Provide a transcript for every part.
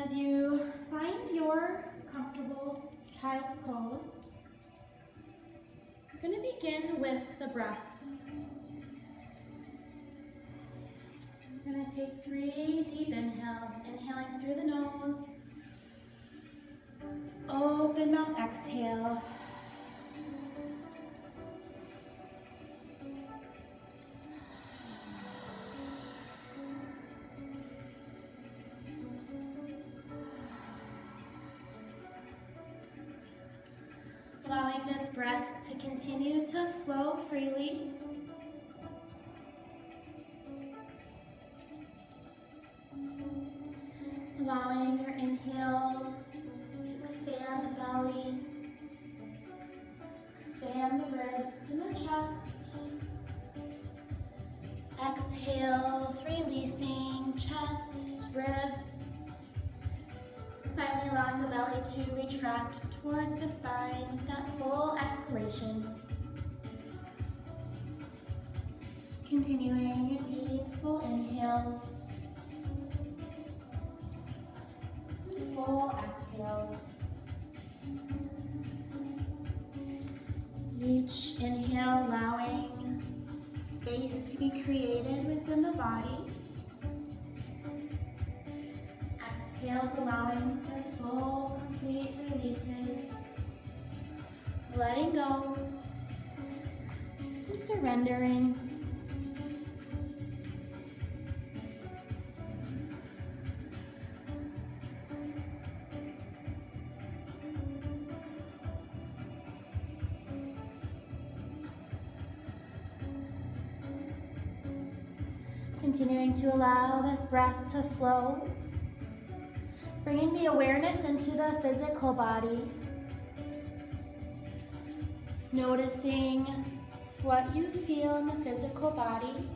As you find your comfortable child's pose, we're going to begin with the breath. We're going to take 3 deep inhales, inhaling through the nose, open mouth, exhale. Allowing this breath to continue to flow freely. Allowing your inhales to expand the belly, expand the ribs and the chest. Exhales, releasing chest, ribs. Finally allowing the belly to retract towards the spine with that full exhalation. Continuing your deep, full inhales, full exhales. Each inhale allowing space to be created within the body. Exhales allowing for full, complete releases. Letting go and surrendering. Continuing to allow this breath to flow. Bringing the awareness into the physical body. Noticing what you feel in the physical body,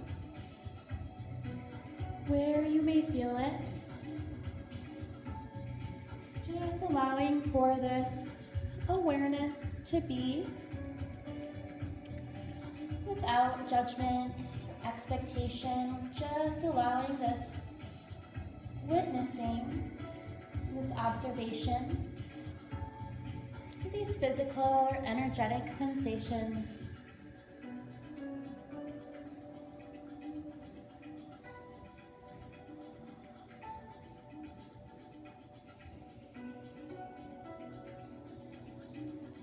where you may feel it. Just allowing for this awareness to be without judgment, expectation, just allowing this witnessing, this observation, these physical or energetic sensations.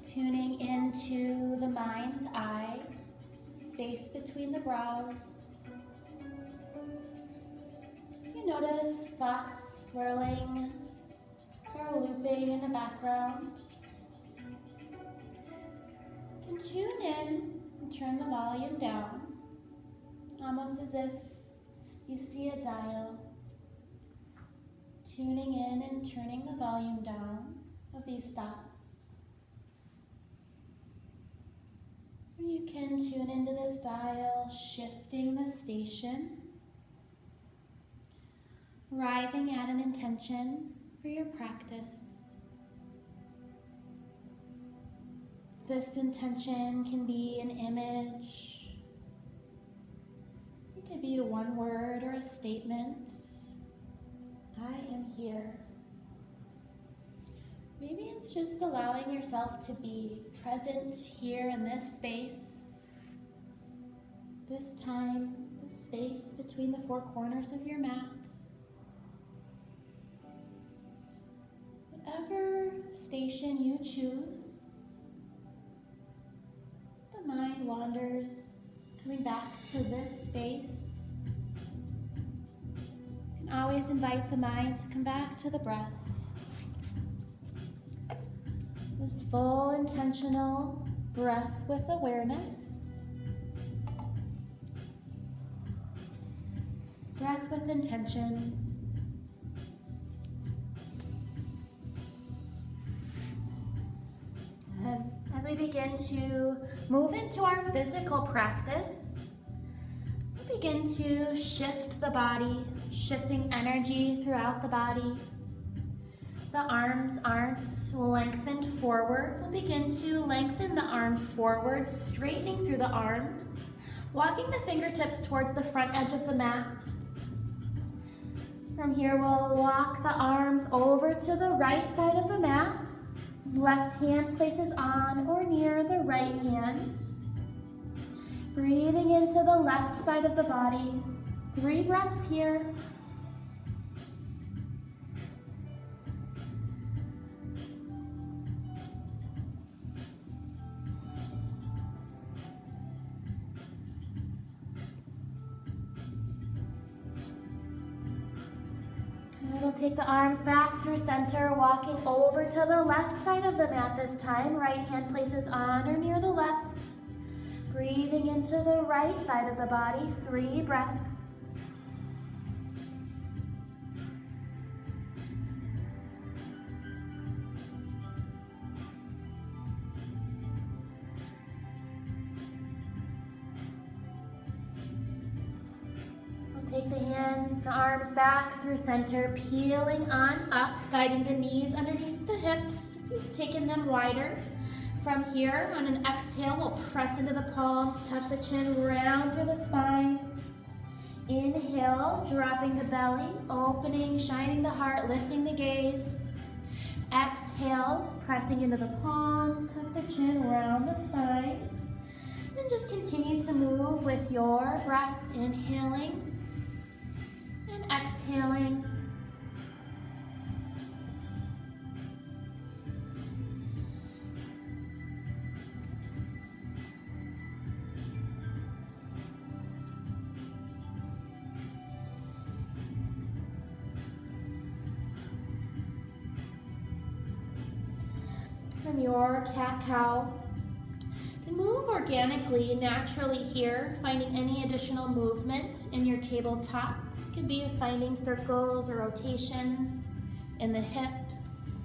Tuning into the mind's eye, space between the brows. You notice thoughts swirling or looping in the background. You can tune in and turn the volume down, almost as if you see a dial. Tuning in and turning the volume down of these thoughts. You can tune into this dial, shifting the station, arriving at an intention for your practice. This intention can be an image. It could be a one word or a statement. I am here. Maybe it's just allowing yourself to be present here in this space, this time, this space between the 4 corners of your mat. Whatever station you choose, the mind wanders, coming back to this space. You can always invite the mind to come back to the breath. This full intentional breath with awareness. Breath with intention. And as we begin to move into our physical practice, we begin to shift the body, shifting energy throughout the body. The arms aren't lengthened forward. We'll begin to lengthen the arms forward, straightening through the arms, walking the fingertips towards the front edge of the mat. From here, we'll walk the arms over to the right side of the mat. Left hand places on or near the right hand. Breathing into the left side of the body. 3 breaths here. We'll take the arms back through center, walking over to the left side of the mat this time. Right hand places on or near the left. Breathing into the right side of the body, 3 breaths. Take the hands, the arms back through center, peeling on up, guiding the knees underneath the hips. If you've taken them wider. From here, on an exhale, we'll press into the palms, tuck the chin, round through the spine. Inhale, dropping the belly, opening, shining the heart, lifting the gaze. Exhales, pressing into the palms, tuck the chin, round the spine. And just continue to move with your breath, inhaling and exhaling. From your cat-cow, you can move organically, naturally here, finding any additional movement in your tabletop. This could be finding circles or rotations in the hips.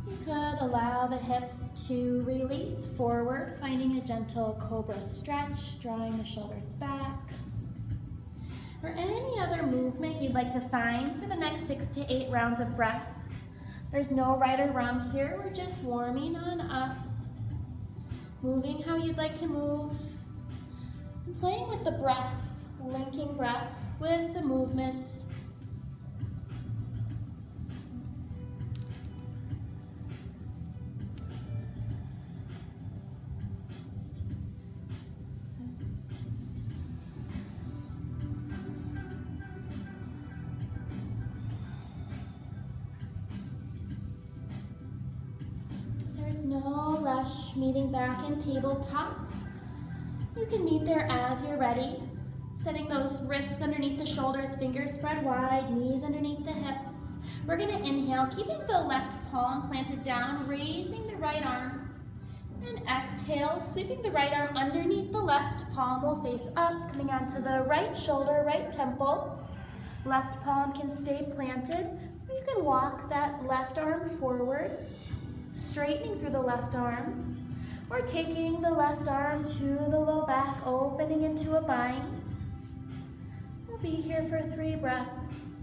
You could allow the hips to release forward, finding a gentle cobra stretch, drawing the shoulders back. Or any other movement you'd like to find for the next 6 to 8 rounds of breath. There's no right or wrong here, we're just warming on up. Moving how you'd like to move. And playing with the breath, linking breath with the movement. No rush meeting back in tabletop. You can meet there as you're ready. Setting those wrists underneath the shoulders, fingers spread wide, knees underneath the hips. We're gonna inhale, keeping the left palm planted down, raising the right arm. And exhale, sweeping the right arm underneath the left, palm will face up, coming onto the right shoulder, right temple. Left palm can stay planted. You can walk that left arm forward, straightening through the left arm, or taking the left arm to the low back, opening into a bind. We'll be here for 3 breaths.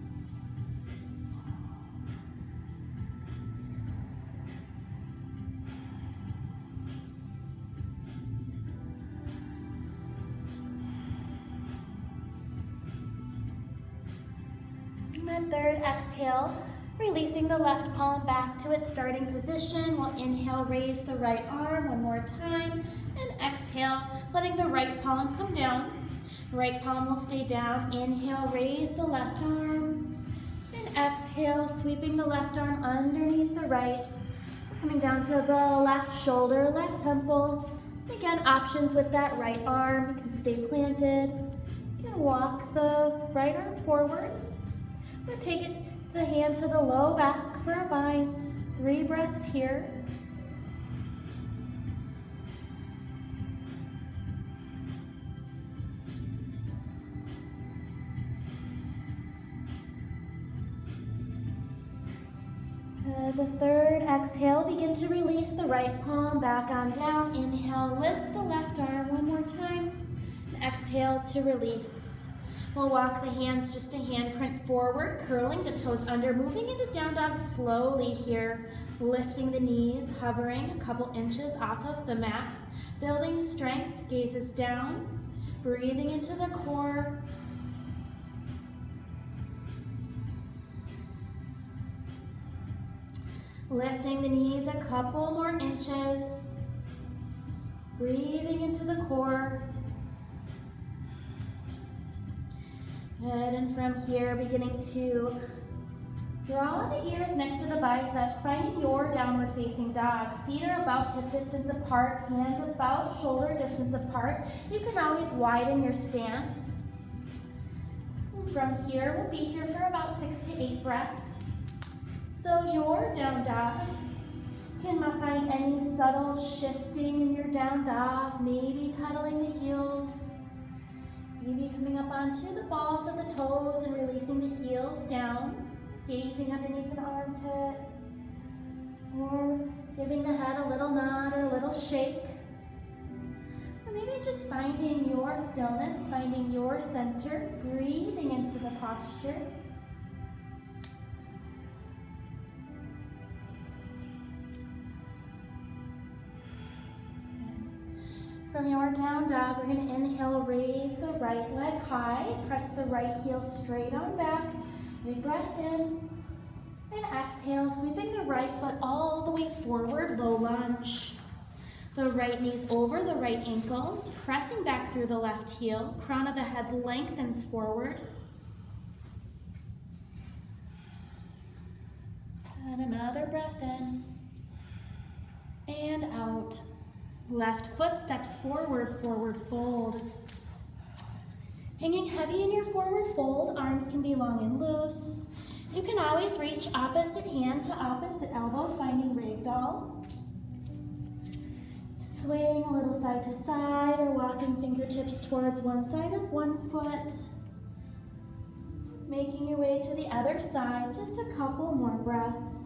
And then third exhale, releasing the left palm back to its starting position. We'll inhale, raise the right arm one more time, and exhale, letting the right palm come down. Right palm will stay down. Inhale, raise the left arm, and exhale, sweeping the left arm underneath the right, coming down to the left shoulder, left temple. Again, options with that right arm. You can stay planted. You can walk the right arm forward, or take it the hand to the low back for a bind. 3 breaths here. The third exhale, begin to release the right palm back on down. Inhale, lift the left arm one more time. And exhale to release. We'll walk the hands just a handprint forward, curling the toes under, moving into down dog slowly here, lifting the knees, hovering a couple inches off of the mat, building strength, gazes down, breathing into the core. Lifting the knees a couple more inches. Breathing into the core. Good, and from here, beginning to draw the ears next to the biceps, finding your downward facing dog. Feet are about hip distance apart, hands about shoulder distance apart. You can always widen your stance. And from here, we'll be here for about 6 to 8 breaths. So your down dog, you can find any subtle shifting in your down dog, maybe pedaling the heels, maybe coming up onto the balls of the toes and releasing the heels down. Gazing underneath an armpit, or giving the head a little nod or a little shake. Or maybe just finding your stillness, finding your center, breathing into the posture. From your down dog, we're going to inhale, raise the right leg high, press the right heel straight on back. Big breath in, and exhale, sweeping the right foot all the way forward, low lunge. The right knee's over the right ankle, pressing back through the left heel, crown of the head lengthens forward. And another breath in, and out. Left foot steps forward, forward fold. Hanging heavy in your forward fold, arms can be long and loose. You can always reach opposite hand to opposite elbow, finding ragdoll. Swaying a little side to side or walking fingertips towards one side of one foot. Making your way to the other side, just a couple more breaths.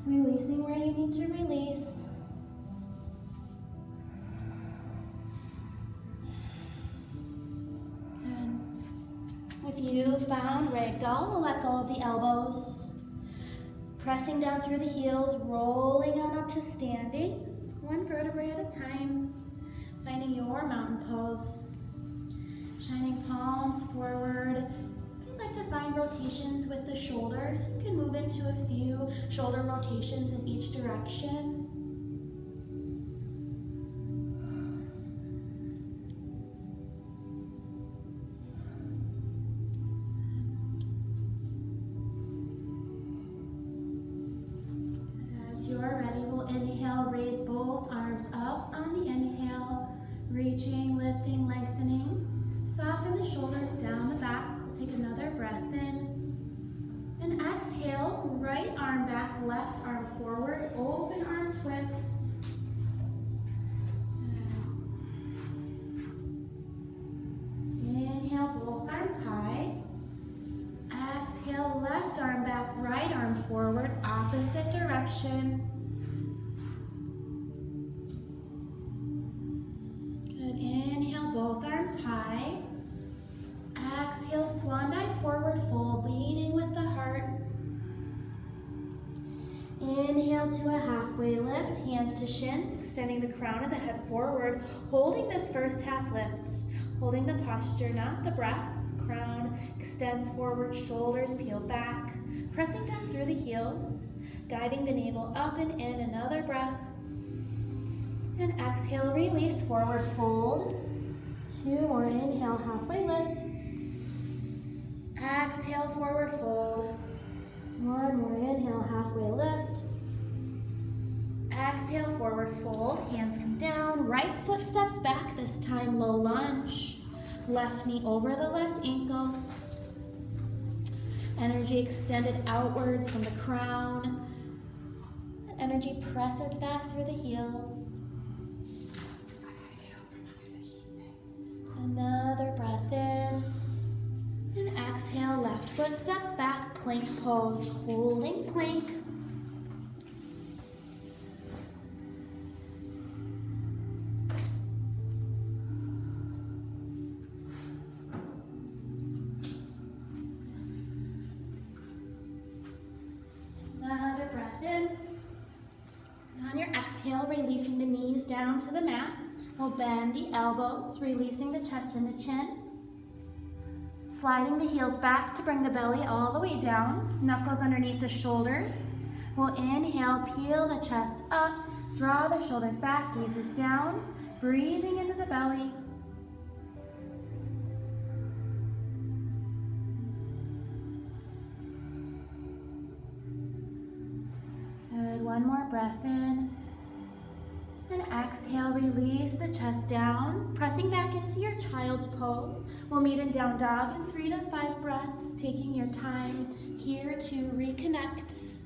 Releasing where you need to release. If you found ragdoll, we'll let go of the elbows. Pressing down through the heels, rolling on up to standing. One vertebrae at a time. Finding your mountain pose. Shining palms forward. If you'd like to find rotations with the shoulders, you can move into a few shoulder rotations in each direction. You're ready, we'll inhale, raise both arms up on the inhale, reaching, lifting, lengthening. Soften the shoulders down the back. We'll take another breath in. And exhale, right arm back, left arm forward, open arm twist. Inhale, both arms high. Exhale, left arm back, right arm forward, opposite direction. Good, inhale, both arms high. Exhale, swan dive, forward fold, leading with the heart. Inhale to a halfway lift, hands to shins, extending the crown of the head forward, holding this first half lift, holding the posture, not the breath. Crown extends forward, shoulders peel back, pressing down through the heels, guiding the navel up and in, another breath. And exhale, release, forward fold. 2 more, inhale, halfway lift. Exhale, forward fold. 1 more, inhale, halfway lift. Exhale, forward fold, hands come down, right foot steps back, this time low lunge. Left knee over the left ankle. Energy extended outwards from the crown. Energy presses back through the heels. Another breath in. And exhale, left foot steps back, plank pose, holding plank. Another breath in. And on your exhale, releasing the knees down to the mat. We'll bend the elbows, releasing the chest and the chin. Sliding the heels back to bring the belly all the way down. Knuckles underneath the shoulders. We'll inhale, peel the chest up, draw the shoulders back, gazes down, breathing into the belly. Good, one more breath in. And exhale, release the chest down, pressing back into your child's pose. We'll meet in down dog in 3 to 5 breaths, taking your time here to reconnect.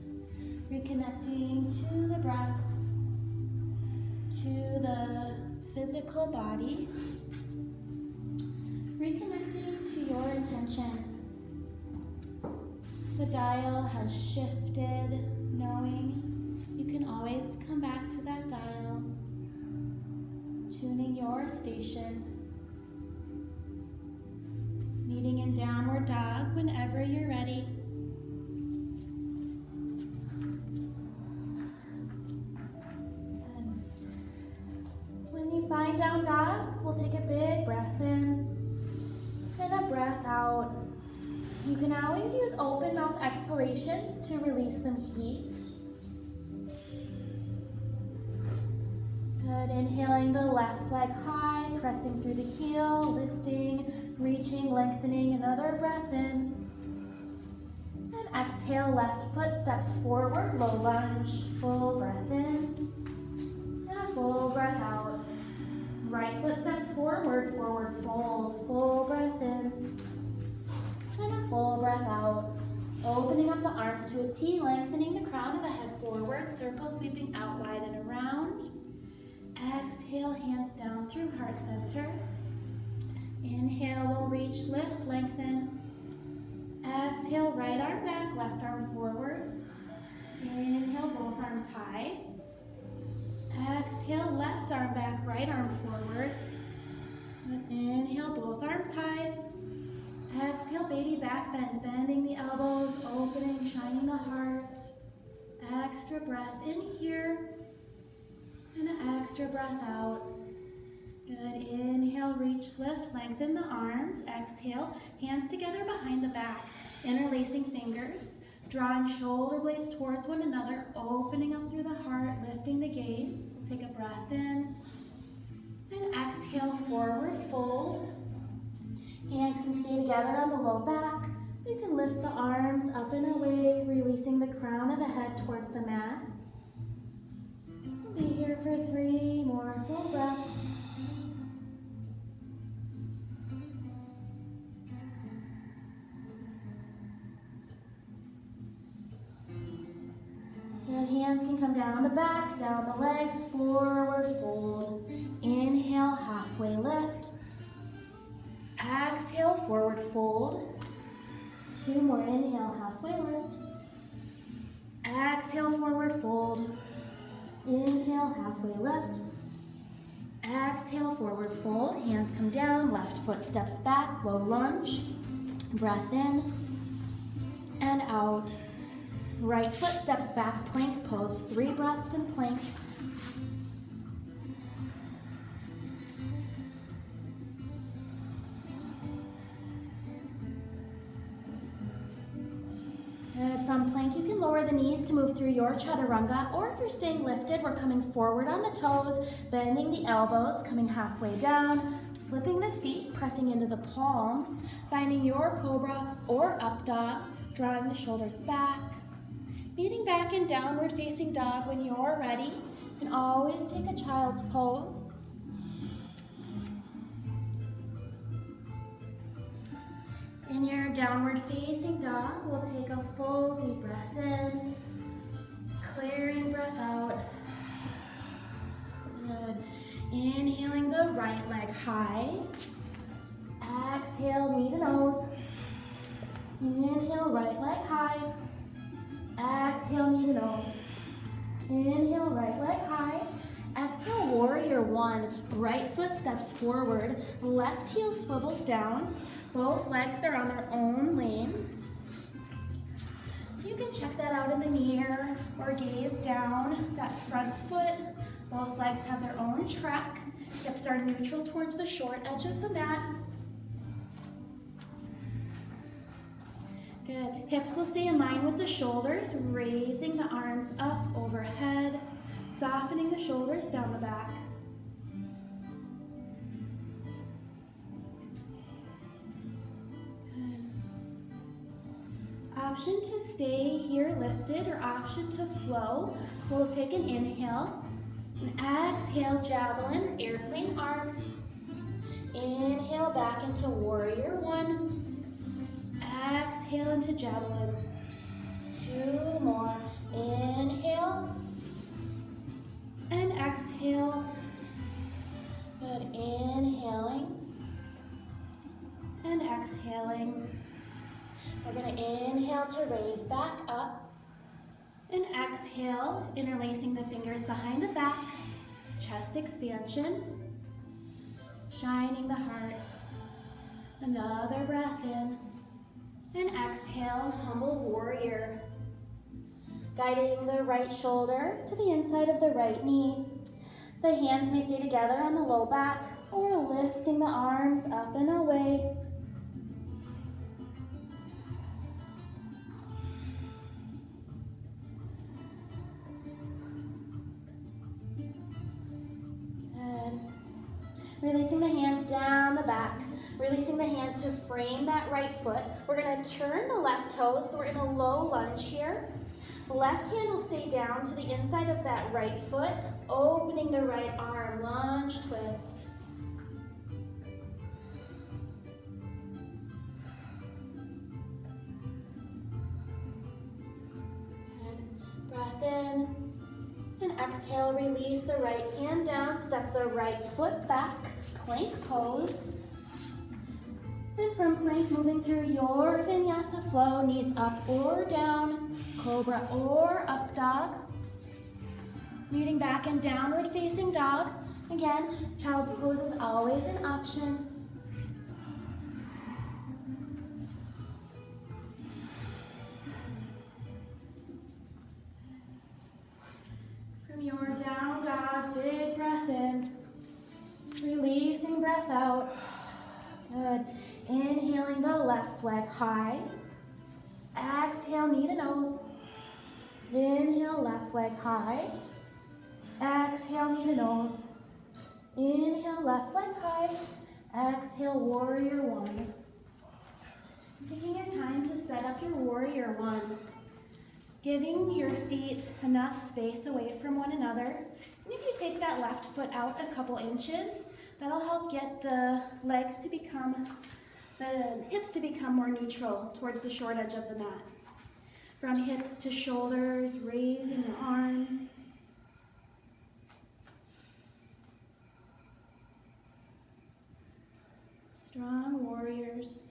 Reconnecting to the breath, to the physical body. Reconnecting to your intention. The dial has shifted, knowing you can always come back to that dial, tuning your station. Meeting in downward dog whenever you're ready. Good. When you find down dog, we'll take a big breath in and a breath out. You can always use open mouth exhalations to release some heat. Good, inhaling the left leg high, pressing through the heel, lifting, reaching, lengthening, another breath in. And exhale, left foot steps forward, low lunge, full breath in, and a full breath out. Right foot steps forward, forward fold, full breath in, and a full breath out. Opening up the arms to a T, lengthening the crown of the head forward, circle sweeping out wide and around. Exhale, hands down through heart center. Inhale, we'll reach, lift, lengthen. Exhale, right arm back, left arm forward. Inhale, both arms high. Exhale, left arm back, right arm forward. Inhale, both arms high. Exhale, baby back bend, bending the elbows, opening, shining the heart. Extra breath in here. And an extra breath out. Good, inhale, reach, lift, lengthen the arms. Exhale, hands together behind the back, interlacing fingers, drawing shoulder blades towards one another, opening up through the heart, lifting the gaze. Take a breath in, and exhale, forward fold. Hands can stay together on the low back. You can lift the arms up and away, releasing the crown of the head towards the mat. Be here for 3 more full breaths. Good, hands can come down the back, down the legs, forward fold. Inhale, halfway lift. Exhale, forward fold. 2 more, inhale, halfway lift. Exhale, forward fold. Inhale, halfway lift. Exhale, forward fold. Hands come down, left foot steps back, low lunge. Breath in and out. Right foot steps back, plank pose. 3 breaths in plank. Good. From plank, you can lower the knees to move through your chaturanga, or if you're staying lifted, we're coming forward on the toes, bending the elbows, coming halfway down, flipping the feet, pressing into the palms, finding your cobra or up dog, drawing the shoulders back, meeting back in downward facing dog when you're ready. You can always take a child's pose. In your downward facing dog, we'll take a full deep breath in, clearing breath out. Good. Inhaling the right leg high. Exhale, knee to nose. Inhale, right leg high. Exhale, knee to nose. Inhale, right leg high. Exhale, warrior 1. Right foot steps forward. Left heel swivels down. Both legs are on their own lane. So you can check that out in the mirror or gaze down that front foot. Both legs have their own track. Hips are neutral towards the short edge of the mat. Good, Good. Hips will stay in line with the shoulders, raising the arms up overhead, softening the shoulders down the back. Good. Option to stay here lifted or option to flow. We'll take an inhale and exhale, javelin or airplane arms. Inhale back into warrior one. Exhale into javelin. 2 more. Inhale and exhale. Good. Inhaling and exhaling. We're going to inhale to raise back up and exhale, interlacing the fingers behind the back, chest expansion, shining the heart. Another breath in. And exhale, humble warrior. Guiding the right shoulder to the inside of the right knee. The hands may stay together on the low back or lifting the arms up and away. Good. Releasing the hands down the back. Releasing the hands to frame that right foot. We're going to turn the left toes, so we're in a low lunge here. Left hand will stay down to the inside of that right foot, opening the right arm, lunge twist. Good. Breath in. And exhale, release the right hand down, step the right foot back, plank pose. And from plank, moving through your vinyasa flow, knees up or down, cobra or up dog. Meeting back in downward facing dog. Again, child's pose is always an option. From your down dog, big breath in. Releasing breath out. Good. Inhaling the left leg high. Exhale, knee to nose. Inhale, left leg high. Exhale, knee to nose. Inhale, left leg high. Exhale, warrior one. Taking your time to set up your warrior one. Giving your feet enough space away from one another. And if you take that left foot out a couple inches, that'll help get the hips to become more neutral towards the short edge of the mat. From hips to shoulders, raising the arms. Strong warriors.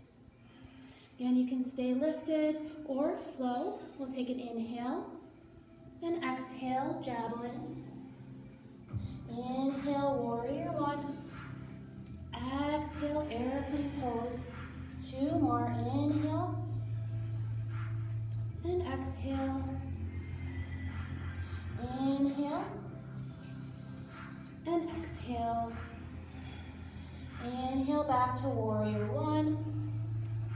Again, you can stay lifted or flow. We'll take an inhale and exhale, javelin. Inhale, warrior one. Exhale, airplane pose. 2 more. Inhale and exhale. Inhale and exhale. Inhale back to warrior one.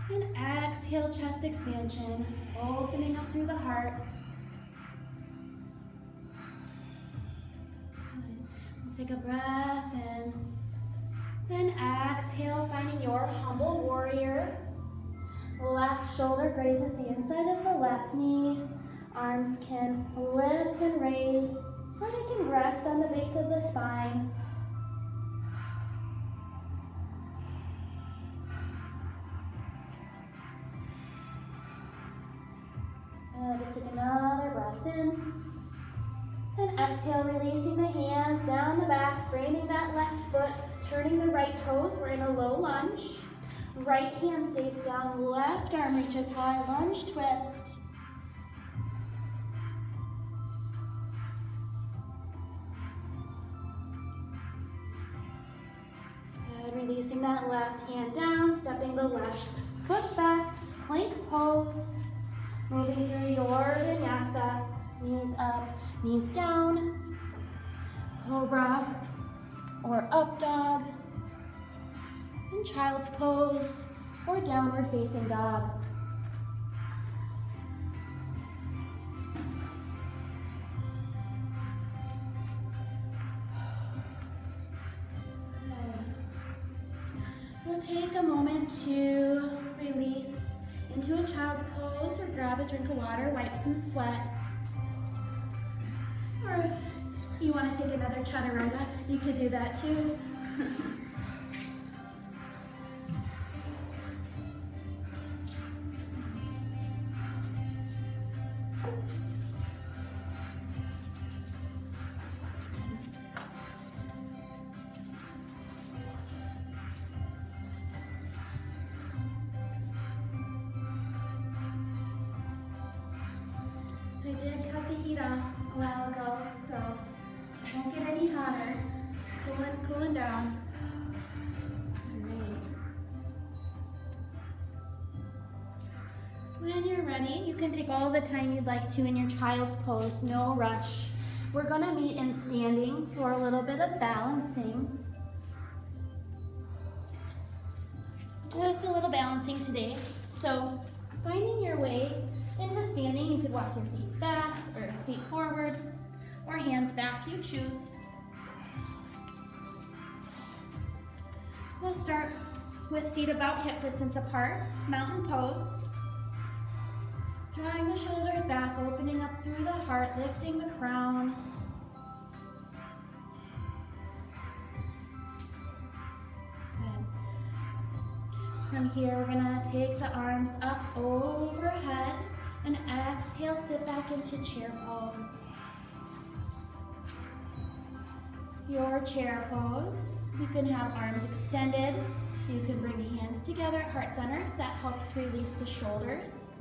And exhale, chest expansion, opening up through the heart. Good. We'll take a breath in. Then exhale, finding your humble warrior. Left shoulder grazes the inside of the left knee. Arms can lift and raise, or they can rest on the base of the spine. Good. Take another breath in. And exhale, releasing the hands down the back, framing that left foot, turning the right toes. We're in a low lunge. Right hand stays down, left arm reaches high, lunge twist. Good, releasing that left hand down, stepping the left foot back, plank pose. Moving through your vinyasa, knees up, knees down, cobra or up dog, and child's pose or downward facing dog. So take a moment to release into a child's pose or grab a drink of water, wipe some sweat. Or if you want to take another chaturanga, you could do that too. So I did cut the heat off a while ago, so it won't get any hotter. It's cooling down. When you're ready, you can take all the time you'd like to in your child's pose, no rush. We're gonna meet in standing for a little bit of balancing. Just a little balancing today. So finding your way into standing, you could walk your feet back or feet forward or hands back, you choose. We'll start with feet about hip distance apart, mountain pose. Drawing the shoulders back, opening up through the heart, lifting the crown. Good. From here, we're gonna take the arms up overhead and exhale, sit back into chair pose. Your chair pose, you can have arms extended. You can bring the hands together at heart center. That helps release the shoulders.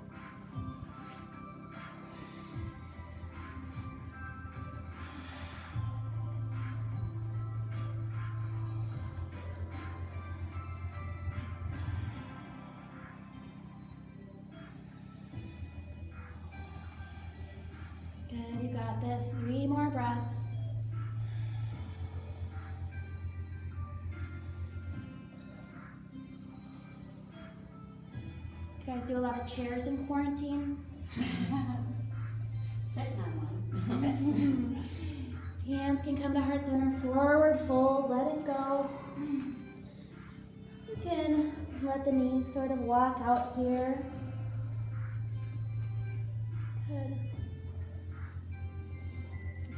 Good, you got this. 3 more breaths. You guys do a lot of chairs in quarantine? Sitting on one. Hands can come to heart center, forward fold, let it go. You can let the knees sort of walk out here. Good.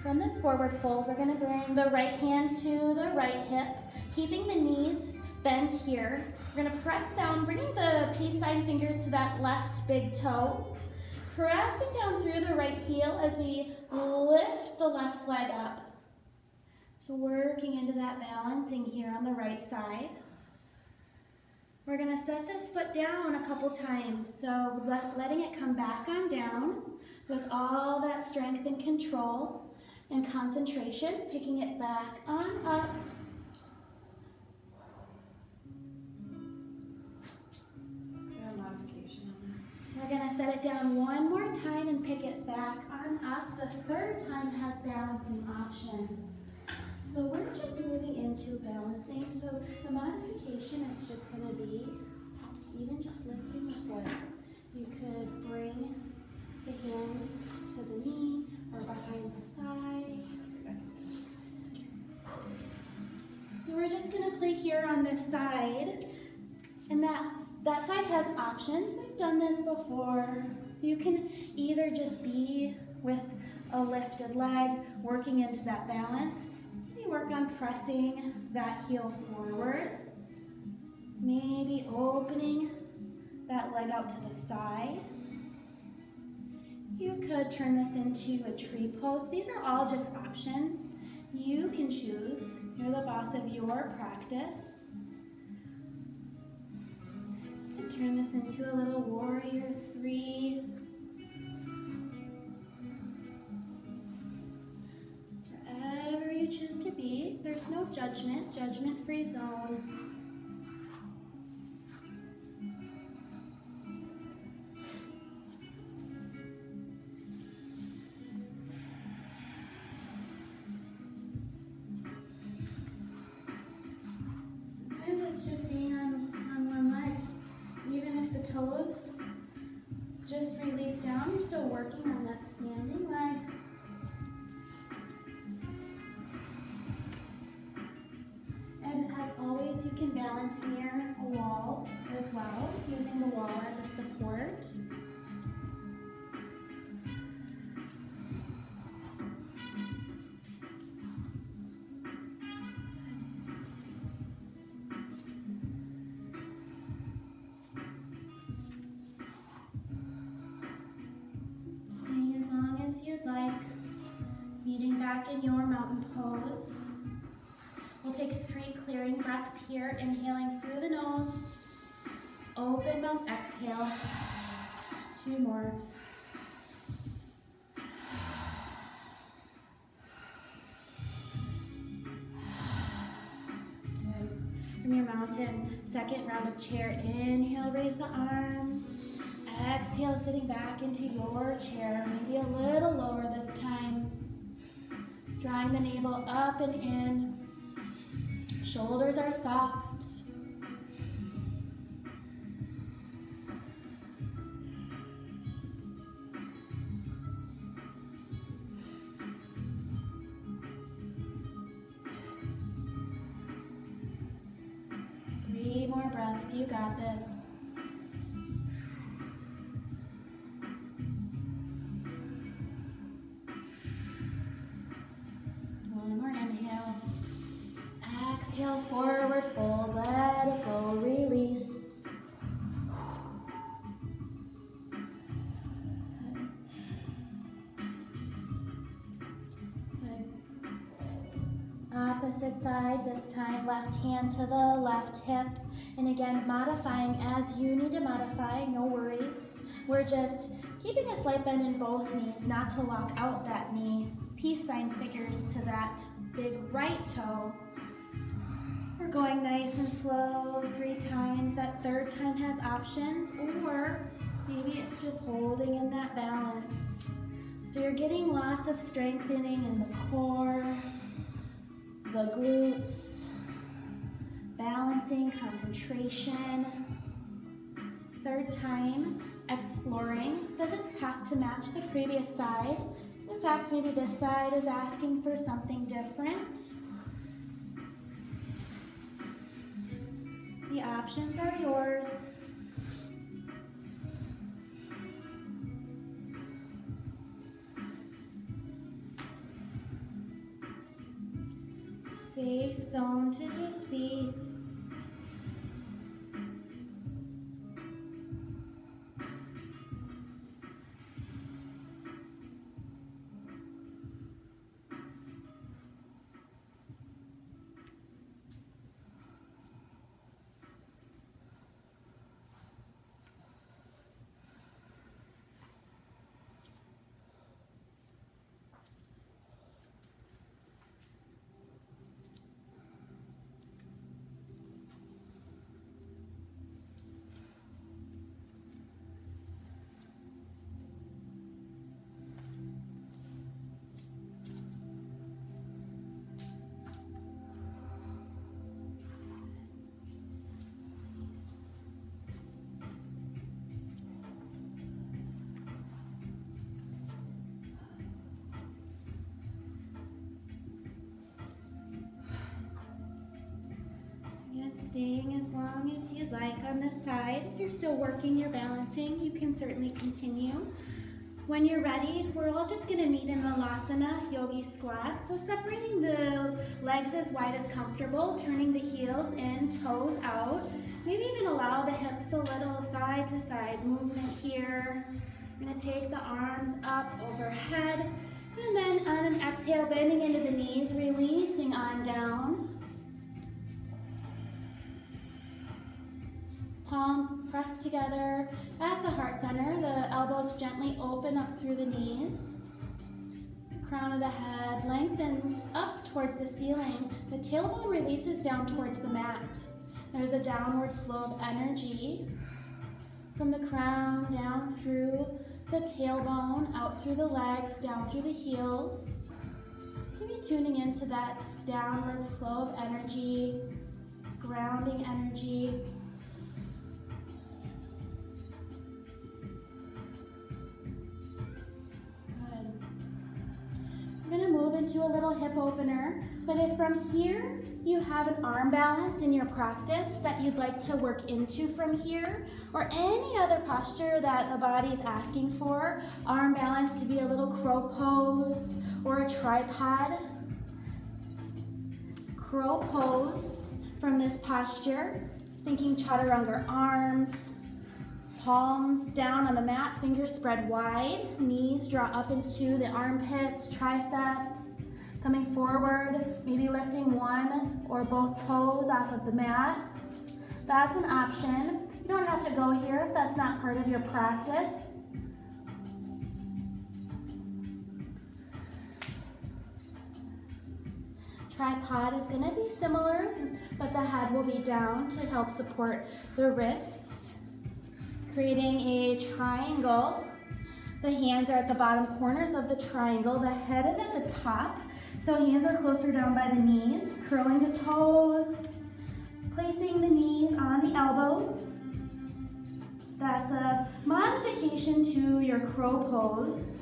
From this forward fold, we're going to bring the right hand to the right hip, keeping the knees bent here. We're going to press down, bringing the peace sign fingers to that left big toe. Pressing down through the right heel as we lift the left leg up. So working into that balancing here on the right side. We're going to set this foot down a couple times. So letting it come back on down with all that strength and control and concentration, picking it back on up. Is there a modification on that? We're going to set it down one more time and pick it back on up. The third time has balancing options. So we're just moving into balancing. So the modification is just going to be even just lifting the foot. You could bring the hands to the knee or behind the thighs. So we're just going to play here on this side. And that side has options. We've done this before. You can either just be with a lifted leg, working into that balance. Maybe work on pressing that heel forward. Maybe opening that leg out to the side. You could turn this into a tree pose. These are all just options. You can choose. You're the boss of your practice. And turn this into a little warrior 3. Wherever you choose to be, there's no judgment, judgment-free zone. Toes just release down. You're still working on that standing leg. And as always, you can balance near a well, using the wall as a support. Staying as long as you'd like, meeting back in your mountain pose. We'll take 3 clearing breaths here, inhaling through the nose, open mouth, exhale. 2 more. Good. From your mountain, second round of chair, inhale, raise the arms. Exhale, sitting back into your chair, maybe a little lower this time. Drawing the navel up and in. Shoulders are soft. Three more breaths, you got this. One more inhale. Exhale, forward fold, let it go, release. Good. Opposite side, this time left hand to the left hip. And again, modifying as you need to modify, no worries. We're just keeping a slight bend in both knees, not to lock out that knee. Peace sign figures to that big right toe. We're going nice and slow 3 times. That third time has options, or maybe it's just holding in that balance. So you're getting lots of strengthening in the core, the glutes, balancing, concentration. Third time, exploring. Doesn't have to match the previous side. In fact, maybe this side is asking for something different. The options are yours. Safe zone to just be. Staying as long as you'd like on this side. If you're still working your balancing, you can certainly continue. When you're ready, we're all just going to meet in Malasana Yogi Squat. So separating the legs as wide as comfortable, turning the heels in, toes out. Maybe even allow the hips a little side to side movement here. We're going to take the arms up overhead. And then on an exhale, bending into the knees, releasing on down. Palms pressed together at the heart center. The elbows gently open up through the knees. The crown of the head lengthens up towards the ceiling. The tailbone releases down towards the mat. There's a downward flow of energy from the crown down through the tailbone, out through the legs, down through the heels. Maybe tuning into that downward flow of energy, grounding energy. We're going to move into a little hip opener, but if from here you have an arm balance in your practice that you'd like to work into from here, or any other posture that the body is asking for, arm balance could be a little crow pose or a tripod. Crow pose from this posture, thinking chaturanga arms, palms down on the mat, fingers spread wide, knees draw up into the armpits, triceps, coming forward, maybe lifting one or both toes off of the mat. That's an option. You don't have to go here if that's not part of your practice. Tripod is going to be similar, but the head will be down to help support the wrists. Creating a triangle. The hands are at the bottom corners of the triangle. The head is at the top, so hands are closer down by the knees. Curling the toes, placing the knees on the elbows. That's a modification to your crow pose.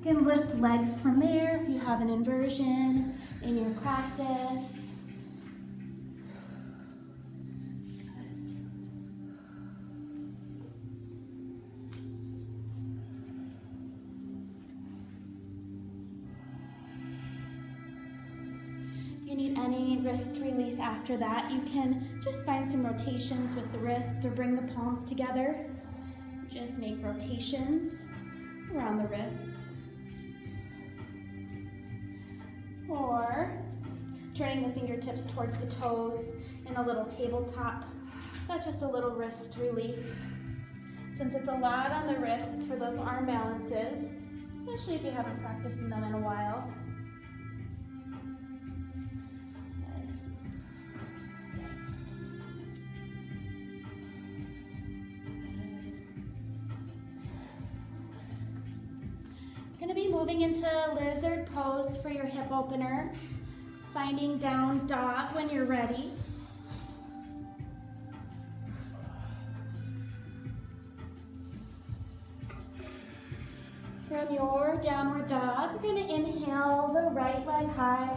You can lift legs from there if you have an inversion in your practice. If you need any wrist relief after that, you can just find some rotations with the wrists or bring the palms together. Just make rotations around the wrists. Or turning the fingertips towards the toes in a little tabletop. That's just a little wrist relief. Since it's a lot on the wrists for those arm balances, especially if you haven't practiced in them in a while. Going to be moving into lizard pose for your hip opener. Finding down dog when you're ready. From your downward dog, we're going to inhale the right leg high,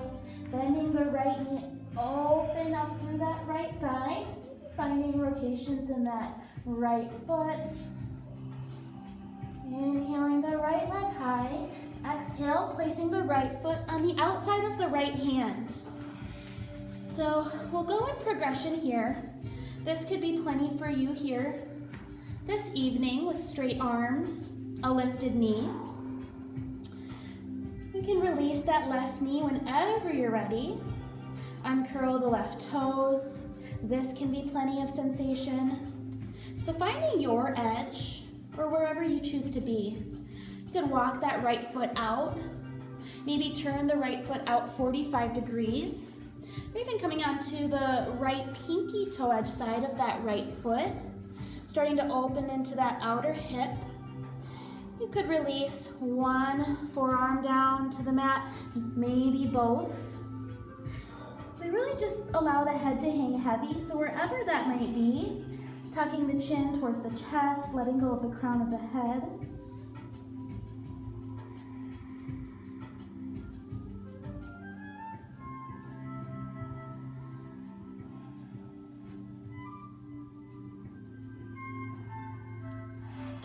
bending the right knee, open up through that right side, finding rotations in that right foot. Inhaling the right leg high. Exhale, placing the right foot on the outside of the right hand. So we'll go in progression here. This could be plenty for you here this evening with straight arms, a lifted knee. You can release that left knee whenever you're ready. Uncurl the left toes. This can be plenty of sensation. So finding your edge, or wherever you choose to be. You can walk that right foot out. Maybe turn the right foot out 45 degrees. Or even coming onto the right pinky toe edge side of that right foot. Starting to open into that outer hip. You could release one forearm down to the mat, maybe both. We really just allow the head to hang heavy, so wherever that might be, tucking the chin towards the chest, letting go of the crown of the head.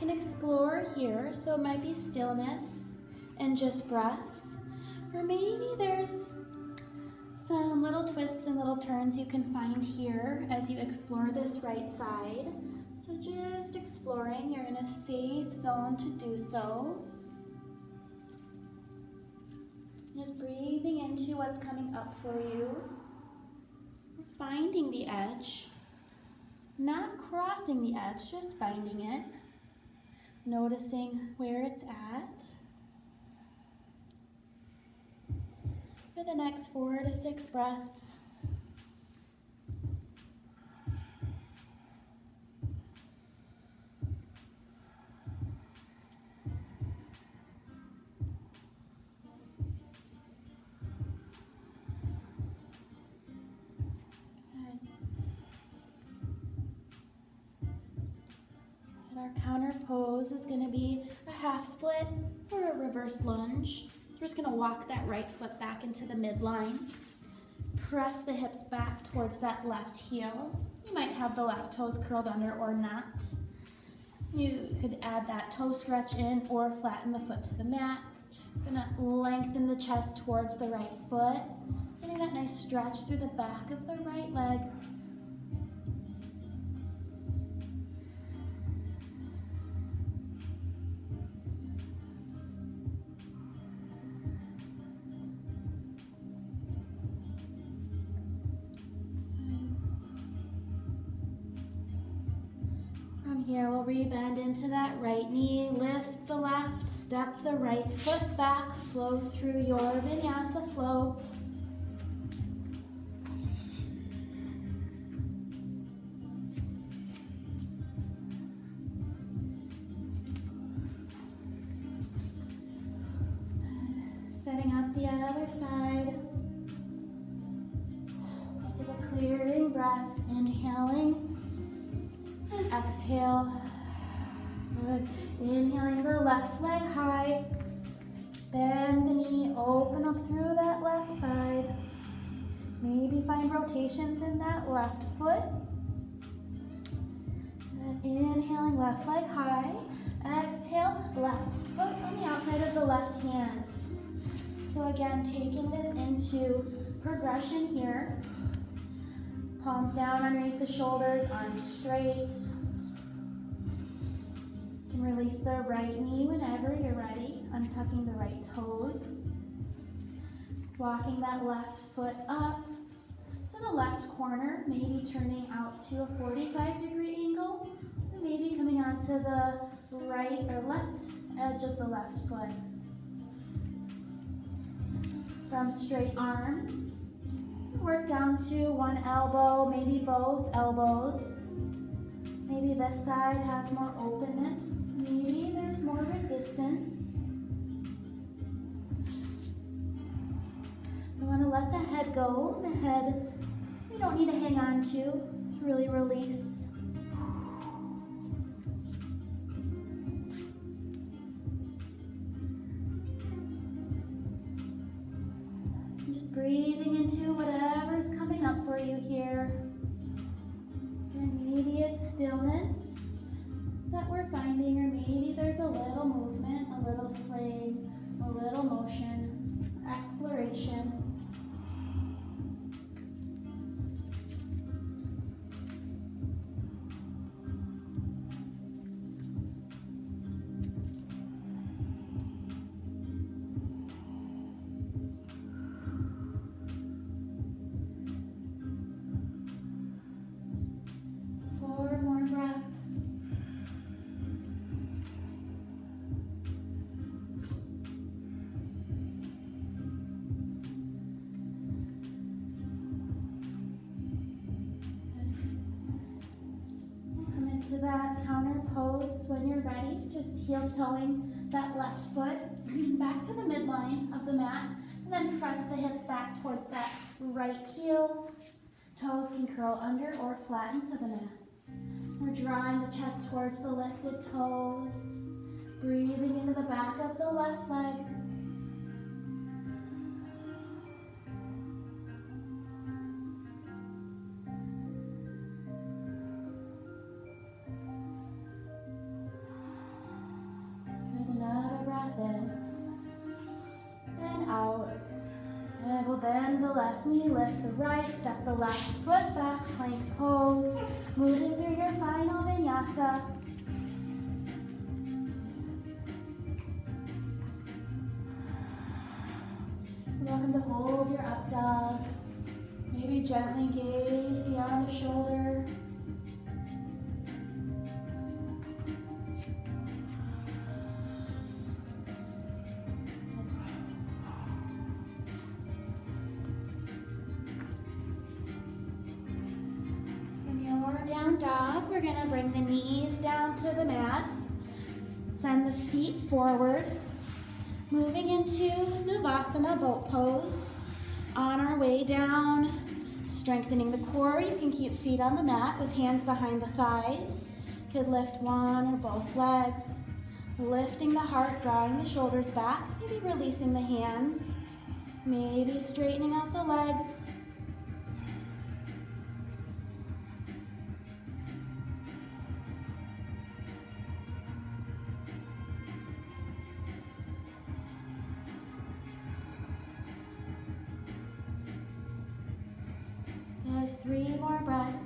You can explore here, so it might be stillness and just breath, or maybe there's some little twists and little turns you can find here as you explore this right side. So just exploring, you're in a safe zone to do so. Just breathing into what's coming up for you. Finding the edge, not crossing the edge, just finding it. Noticing where it's at. For the next 4 to 6 breaths. Good. And our counter pose is going to be a half split or a reverse lunge. We're just gonna walk that right foot back into the midline. Press the hips back towards that left heel. You might have the left toes curled under or not. You could add that toe stretch in or flatten the foot to the mat. Gonna lengthen the chest towards the right foot. Getting that nice stretch through the back of the right leg. Here we'll rebend into that right knee, lift the left, step the right foot back, flow through your vinyasa flow. Setting up the other side. Take a clearing breath, inhaling. And exhale. Good. Inhaling the left leg high. Bend the knee, open up through that left side. Maybe find rotations in that left foot. And inhaling left leg high. Exhale, left foot on the outside of the left hand. So again, taking this into progression here. Palms down underneath the shoulders, arms straight. You can release the right knee whenever you're ready, untucking the right toes. Walking that left foot up to the left corner, maybe turning out to a 45-degree angle, and maybe coming onto the right or left edge of the left foot. From straight arms, work down to one elbow, maybe both elbows. Maybe this side has more openness. Maybe there's more resistance. You want to let the head go. The head you don't need to hang on to really release. Breathing into whatever's coming up for you here. And maybe it's stillness that we're finding, or maybe there's a little movement, a little swing, a little motion, exploration. To that counter pose when you're ready, just heel toeing that left foot back to the midline of the mat, and then press the hips back towards that right heel. Toes can curl under or flatten to the mat. We're drawing the chest towards the lifted toes, breathing into the back of the left leg. And we'll bend the left knee, lift the right, step the left foot back, plank pose, moving through your final vinyasa. You're welcome to hold your up dog. Maybe gently gaze beyond the shoulder. Down dog, we're gonna bring the knees down to the mat, send the feet forward, moving into Navasana boat pose. On our way down, strengthening the core, you can keep feet on the mat with hands behind the thighs. Could lift one or both legs, Lifting the heart, drawing the shoulders back, maybe releasing the hands, maybe straightening out the legs. Good, 3 more breaths.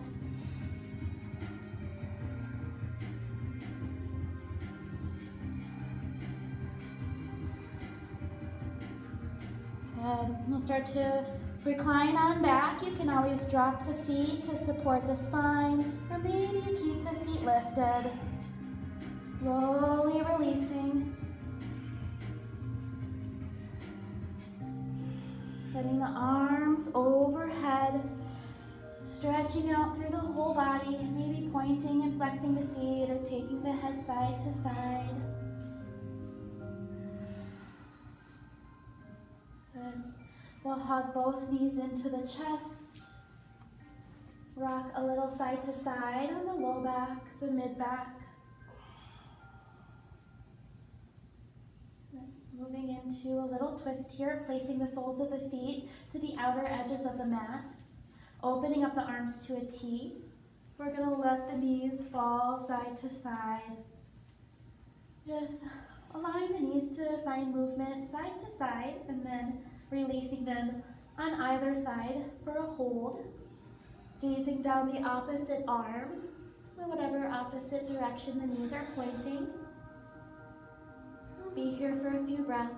Good. We'll start to recline on back. You can always drop the feet to support the spine, or maybe you keep the feet lifted. Slowly releasing. Sending the arms overhead, stretching out through the whole body, maybe pointing and flexing the feet or taking the head side to side. Good. We'll hug both knees into the chest. Rock a little side to side on the low back, the mid back. Moving into a little twist here, placing the soles of the feet to the outer edges of the mat. Opening up the arms to a T. We're going to let the knees fall side to side. Just allowing the knees to find movement side to side and then releasing them on either side for a hold. Gazing down the opposite arm, so whatever opposite direction the knees are pointing. We'll be here for a few breaths.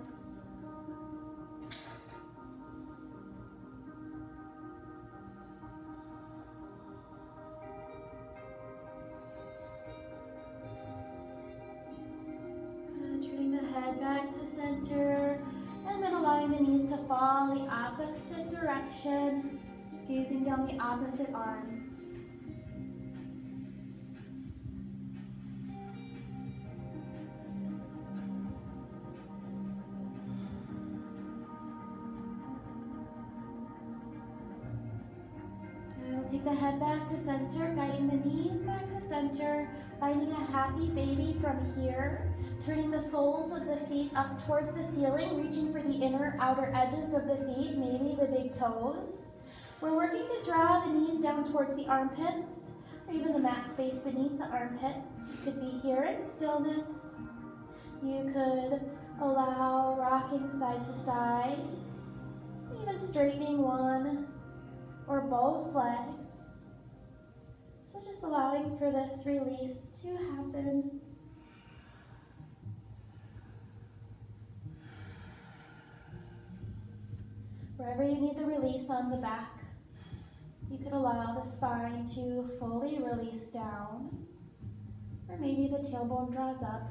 Turning the head back to center, and then allowing the knees to fall the opposite direction, gazing down the opposite arm. And we'll take the head back to center, guiding the knees back to center, finding a happy baby from here. Turning the soles of the feet up towards the ceiling, reaching for the inner outer edges of the feet, maybe the big toes. We're working to draw the knees down towards the armpits, or even the mat space beneath the armpits. You could be here in stillness. You could allow rocking side to side, even straightening one or both legs. So just allowing for this release to happen. Wherever you need the release on the back, you could allow the spine to fully release down, or maybe the tailbone draws up.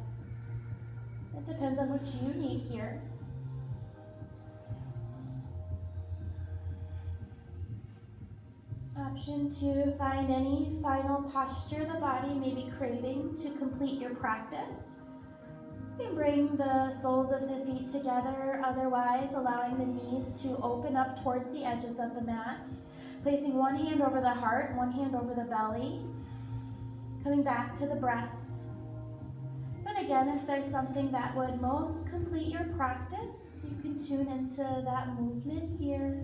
It depends on what you need here. Option to find any final posture the body may be craving to complete your practice. You can bring the soles of the feet together, otherwise allowing the knees to open up towards the edges of the mat. Placing one hand over the heart, one hand over the belly. Coming back to the breath. And again, if there's something that would most complete your practice, you can tune into that movement here.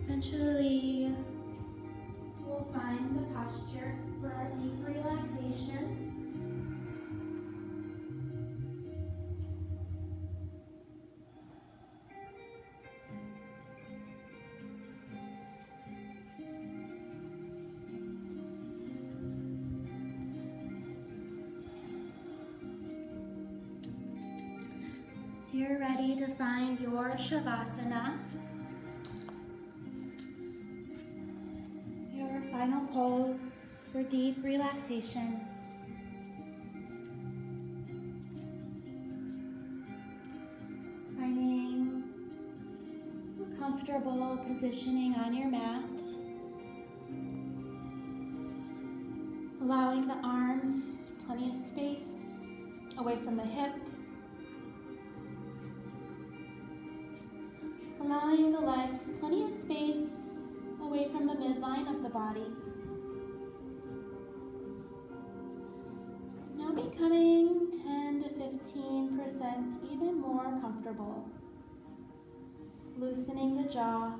Eventually, we'll find the posture for our deep relaxation. So you're ready to find your Shavasana. Final pose for deep relaxation. Finding a comfortable positioning on your mat. Allowing the arms plenty of space away from the hips. Allowing the legs plenty of space away from the midline of the body. Now becoming 10 to 15% even more comfortable. Loosening the jaw.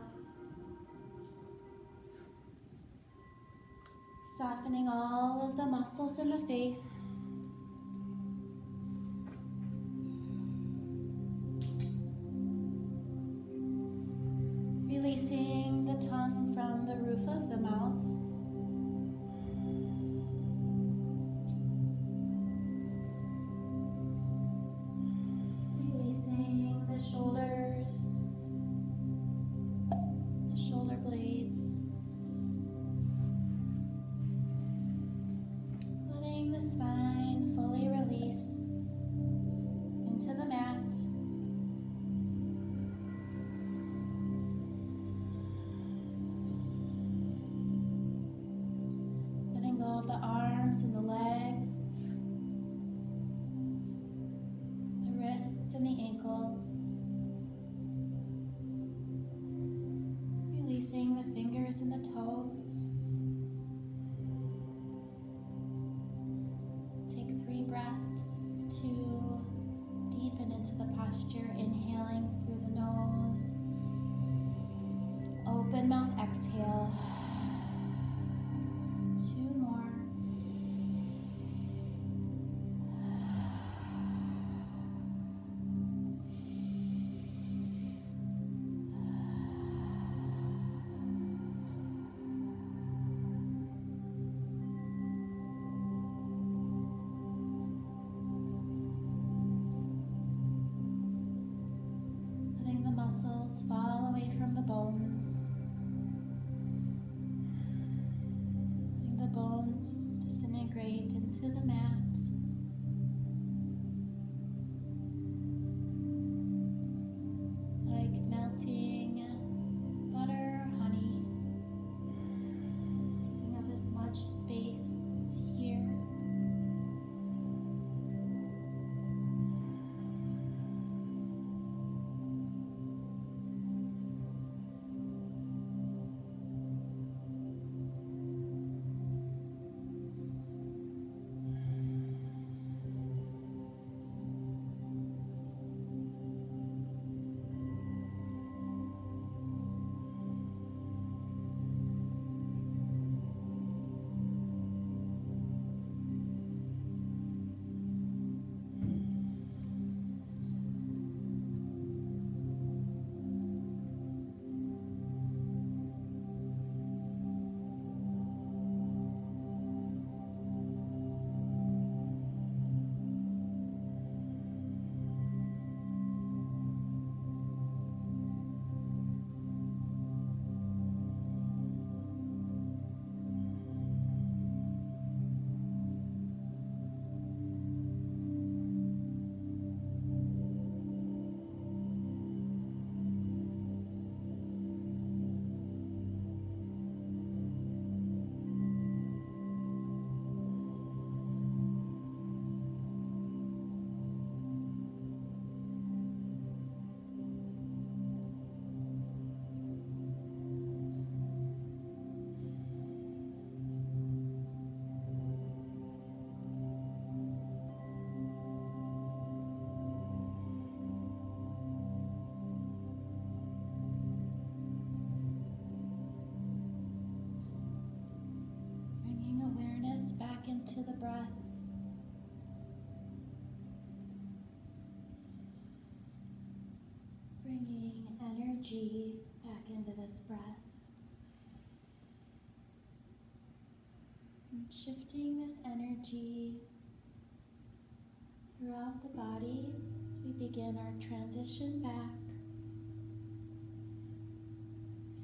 Softening all of the muscles in the face. Releasing the tongue from the roof of the mouth. Releasing the shoulders, the shoulder blades. Letting the spine fully release into the mat. Letting go of the arms and the legs, the wrists and the ankles. Releasing the fingers and the toes. Take 3 breaths to deepen into the posture, inhaling through the nose. Open mouth, exhale. 2 more. Letting the muscles fall away from the bones. Letting the bones disintegrate into the mat. Like melting butter or honey. Taking up as much space here. Into the breath. Bringing energy back into this breath. And shifting this energy throughout the body as we begin our transition back.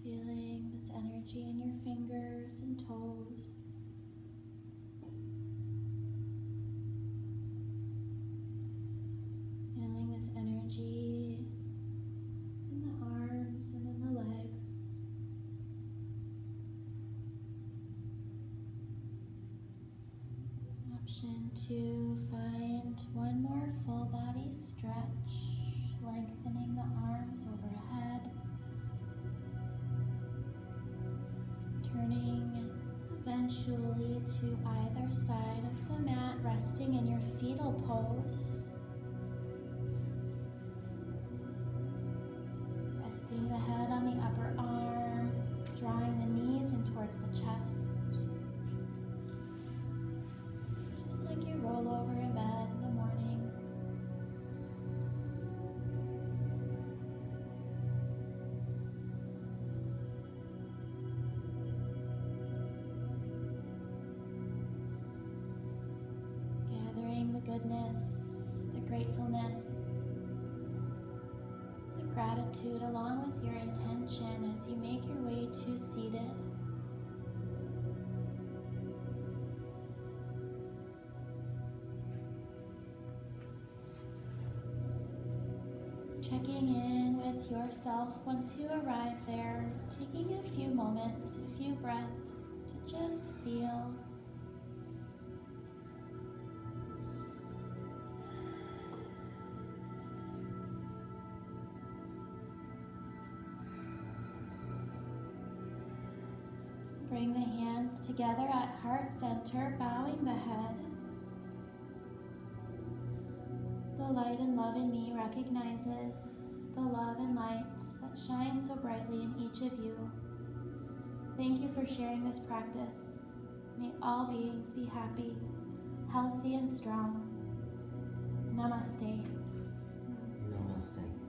Feeling this energy in your fingers and toes. Feeling this energy in the arms and in the legs. option to find one more full body stretch, lengthening the arms overhead, turning eventually to either side of the mat, resting in your fetal pose. Resting the head on the upper arm, drawing the knees in towards the chest. Just like you roll over in bed in the morning. Gathering the goodness, the gratefulness, the gratitude along with your intention as you make your way to seated. Checking in with yourself once you arrive there, taking a few moments, a few breaths to just feel. Bring the hands together at heart center, bowing the head. The light and love in me recognizes the love and light that shines so brightly in each of you. Thank you for sharing this practice. May all beings be happy, healthy, and strong. Namaste. Namaste.